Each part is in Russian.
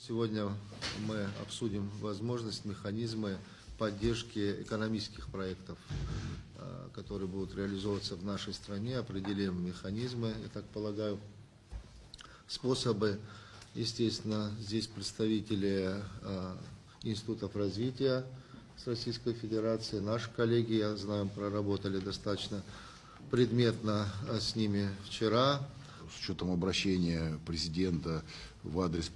Сегодня мы обсудим возможность, механизмы поддержки экономических проектов, которые будут реализовываться в нашей стране. Определим механизмы, я так полагаю, способы. Естественно, здесь представители институтов развития с Российской Федерации. Наши коллеги, я знаю, проработали достаточно предметно с ними вчера. С учетом обращения президента в адрес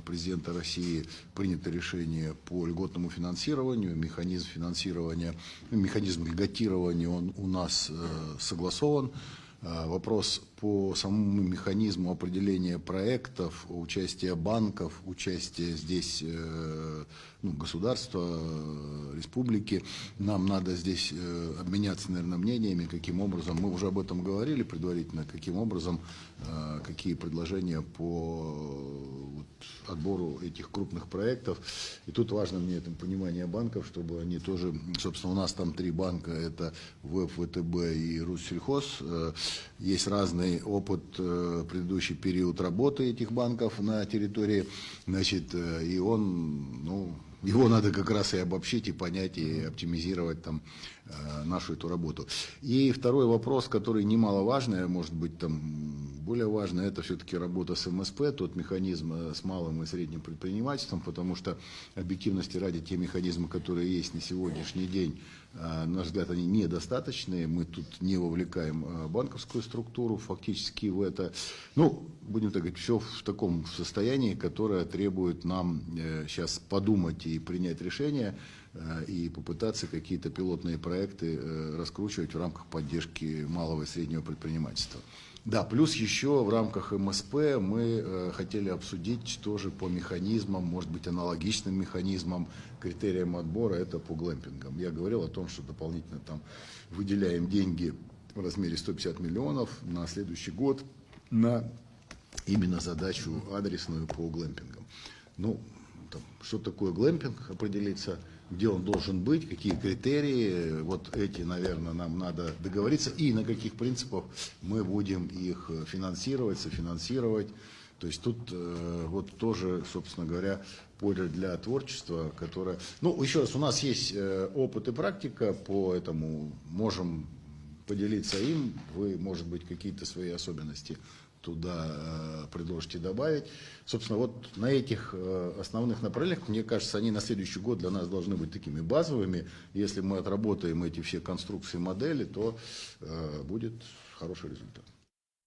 президента России принято решение по льготному финансированию. Механизм финансирования, механизм льготирования он у нас согласован. Вопрос по самому механизму определения проектов, участия банков, участия здесь государства, республики. Нам надо здесь обменяться, наверное, мнениями, каким образом, мы уже об этом говорили предварительно, каким образом, какие предложения по отбору этих крупных проектов. И тут важно мне это понимание банков, чтобы они тоже, собственно, у нас там 3 банка, это ВЭФ, ВТБ и Руссельхоз. Есть разный опыт, предыдущий период работы этих банков на территории, значит, и он, его надо как раз и обобщить, и понять, и оптимизировать там нашу эту работу. И второй вопрос, который немаловажный, может быть, там более важный, это все-таки работа с МСП, тот механизм с малым и средним предпринимательством, потому что, объективности ради, те механизмы, которые есть на сегодняшний день, на наш взгляд, они недостаточные, мы тут не вовлекаем банковскую структуру фактически в это. Будем так говорить, все в таком состоянии, которое требует нам сейчас подумать и принять решение, и попытаться какие-то пилотные проекты раскручивать в рамках поддержки малого и среднего предпринимательства. Да, плюс еще в рамках МСП мы хотели обсудить тоже по механизмам, может быть, аналогичным механизмам, критериям отбора, это по глэмпингам. Я говорил о том, что дополнительно там выделяем деньги в размере 150 миллионов на следующий год на именно задачу адресную по глэмпингам. Что такое глэмпинг, определиться, где он должен быть, какие критерии, вот эти, наверное, нам надо договориться, и на каких принципах мы будем их финансировать, софинансировать. То есть тут вот тоже, собственно говоря, поле для творчества, которое... еще раз, у нас есть опыт и практика по этому, можем поделиться им, вы, может быть, какие-то свои особенности туда предложите добавить. Собственно, вот на этих основных направлениях, мне кажется, они на следующий год для нас должны быть такими базовыми. Если мы отработаем эти все конструкции, модели, то будет хороший результат.